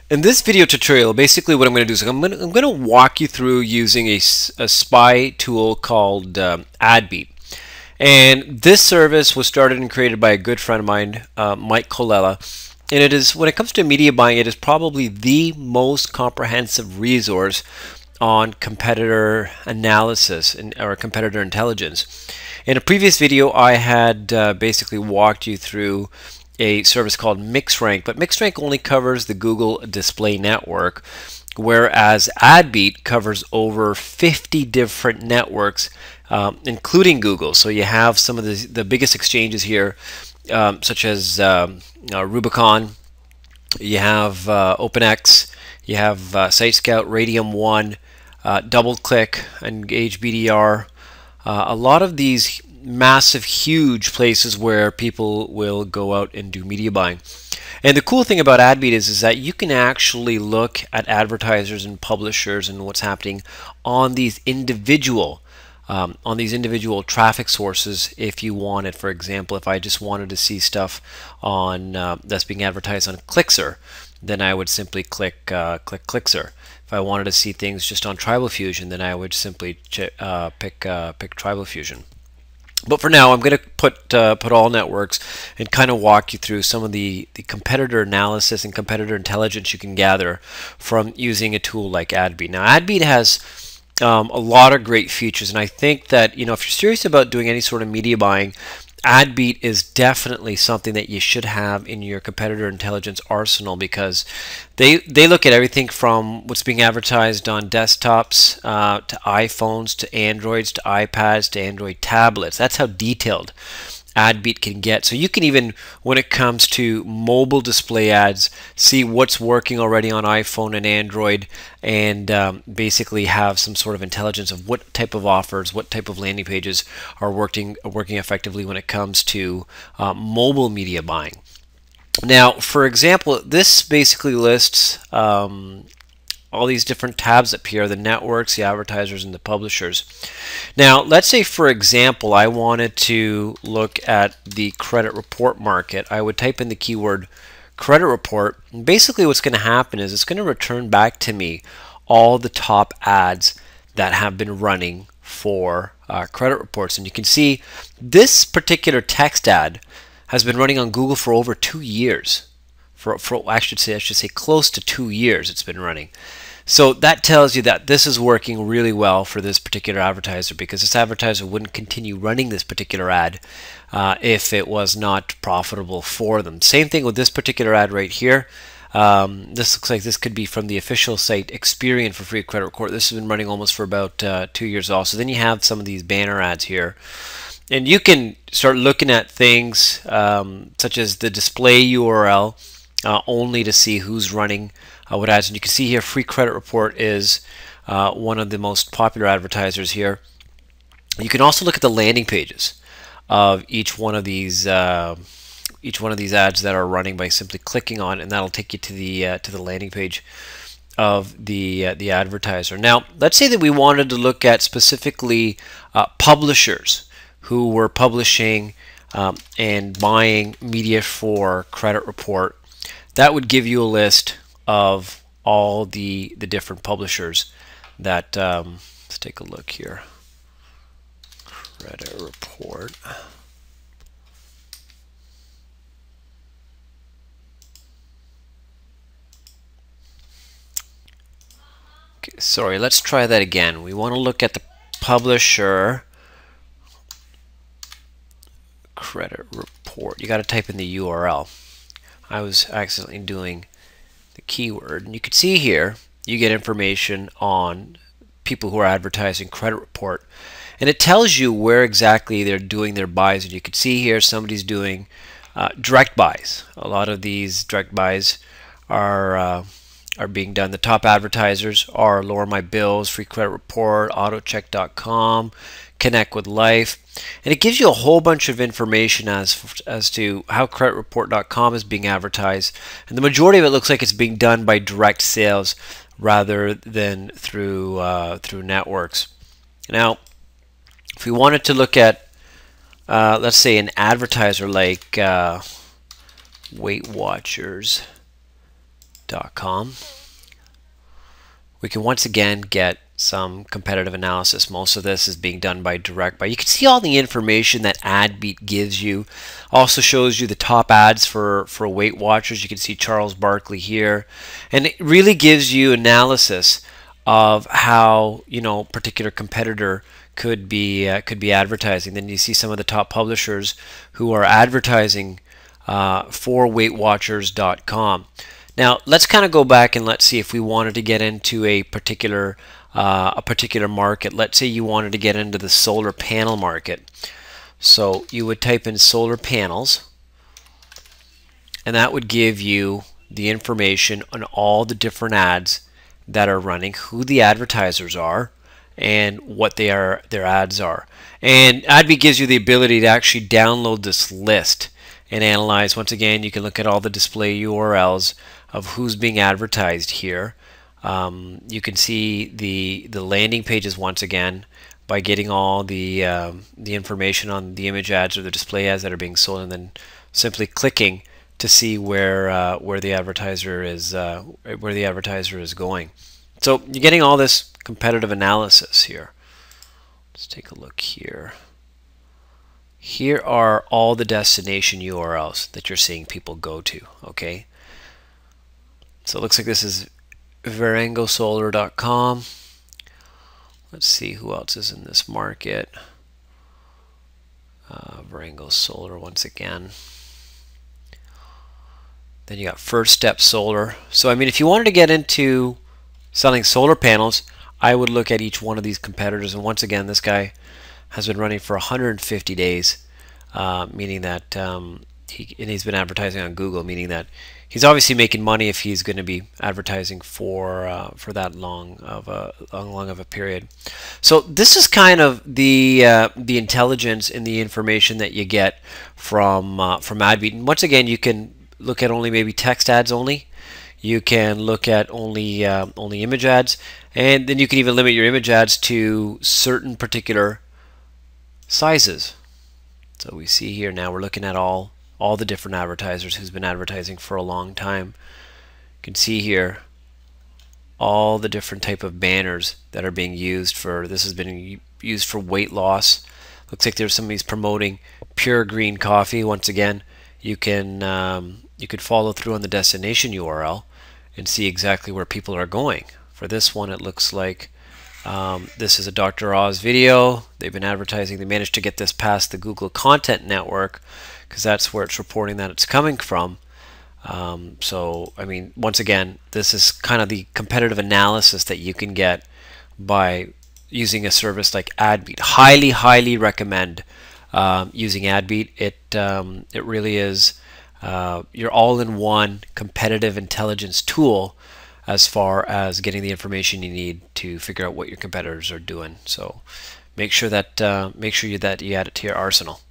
In this video tutorial, basically what I'm going to do is I'm going to walk you through using a spy tool called AdBeat. And this service was started and created by a good friend of mine, Mike Colella. And it is, when it comes to media buying, it is probably the most comprehensive resource on competitor analysis or competitor intelligence. In a previous video, I had basically walked you through a service called MixRank, but MixRank only covers the Google Display Network, whereas AdBeat covers over 50 different networks, including Google. So you have some of the biggest exchanges here, such as Rubicon, you have OpenX, you have SiteScout, Radium One, DoubleClick, Engage BDR. A lot of these massive, huge places where people will go out and do media buying. And the cool thing about AdBeat is that you can actually look at advertisers and publishers and what's happening on these individual traffic sources if you wanted. For example, if I just wanted to see stuff on that's being advertised on Clixer, then I would simply click Clixer. If I wanted to see things just on Tribal Fusion, then I would simply pick Tribal Fusion. But for now, I'm going to put all networks and kind of walk you through some of the competitor analysis and competitor intelligence you can gather from using a tool like AdBeat. Now, AdBeat has a lot of great features, and I think that, you know, if you're serious about doing any sort of media buying, AdBeat is definitely something that you should have in your competitor intelligence arsenal, because they look at everything from what's being advertised on desktops to iPhones to Androids to iPads to Android tablets. That's how detailed AdBeat can get. So you can even, when it comes to mobile display ads, see what's working already on iPhone and Android, and basically have some sort of intelligence of what type of offers, what type of landing pages are working effectively when it comes to mobile media buying. Now, for example, this basically lists all these different tabs up here: the networks, the advertisers, and the publishers. Now, let's say, for example, I wanted to look at the credit report market. I would type in the keyword credit report, and basically what's going to happen is it's going to return back to me all the top ads that have been running for credit reports. And you can see this particular text ad has been running on Google for over 2 years. I should say close to 2 years it's been running. So that tells you that this is working really well for this particular advertiser, because this advertiser wouldn't continue running this particular ad if it was not profitable for them. Same thing with this particular ad right here. This looks like this could be from the official site Experian for free credit report. This has been running almost for about 2 years also. Then you have some of these banner ads here. And you can start looking at things such as the display URL only to see who's running what ads. And you can see here free credit report is one of the most popular advertisers here. You can also look at the landing pages of each one of these ads that are running by simply clicking on, and that'll take you to the landing page of the advertiser. Now, let's say that we wanted to look at specifically publishers who were publishing and buying media for credit report. That would give you a list of all the different publishers that, let's take a look here. Credit report. Okay, sorry, let's try that again. We want to look at the publisher credit report. You got to type in the URL. I was accidentally doing the keyword, and you can see here you get information on people who are advertising credit report, and it tells you where exactly they're doing their buys. And you can see here somebody's doing direct buys. A lot of these direct buys are being done. The top advertisers are Lower My Bills, Free Credit Report, AutoCheck.com, Connect with Life, and it gives you a whole bunch of information as to how creditreport.com is being advertised, and the majority of it looks like it's being done by direct sales rather than through networks. Now, if we wanted to look at let's say an advertiser like Weight Watchers, AdBeat.com. We can once again get some competitive analysis. Most of this is being done by direct buy. You can see all the information that AdBeat gives you. Also shows you the top ads for Weight Watchers. You can see Charles Barkley here, and it really gives you analysis of how particular competitor could be advertising. Then you see some of the top publishers who are advertising for WeightWatchers.com. Now let's kind of go back and let's see if we wanted to get into a particular market. Let's say you wanted to get into the solar panel market. So you would type in solar panels, and that would give you the information on all the different ads that are running, who the advertisers are, and what their ads are. And AdBeat gives you the ability to actually download this list and analyze. Once again, you can look at all the display URLs of who's being advertised here. You can see the landing pages once again by getting all the information on the image ads or the display ads that are being sold, and then simply clicking to see where the advertiser is going. So you're getting all this competitive analysis here. Let's take a look here. Here are all the destination URLs that you're seeing people go to. Okay, so it looks like this is VarangoSolar.com. Let's see who else is in this market. Varango Solar once again. Then you got First Step Solar. So I mean, if you wanted to get into selling solar panels, I would look at each one of these competitors. And once again, this guy has been running for 150 days, meaning that he's been advertising on Google, meaning that he's obviously making money if he's going to be advertising for that long of a period. So this is kind of the intelligence and the information that you get from AdBeat. And once again, you can look at only maybe text ads only. You can look at only image ads, and then you can even limit your image ads to certain particular sizes. So we see here now we're looking at all the different advertisers who's been advertising for a long time. You can see here all the different type of banners that are being used for. This has been used for weight loss. Looks like there's somebody's promoting pure green coffee. Once again, you could follow through on the destination URL and see exactly where people are going. For this one, it looks like this is a Dr. Oz video. They've been advertising. They managed to get this past the Google Content Network because that's where it's reporting that it's coming from. So, I mean, once again, this is kind of the competitive analysis that you can get by using a service like AdBeat. Highly, highly recommend using AdBeat. It really is your all-in-one competitive intelligence tool as far as getting the information you need to figure out what your competitors are doing. So make sure that you add it to your arsenal.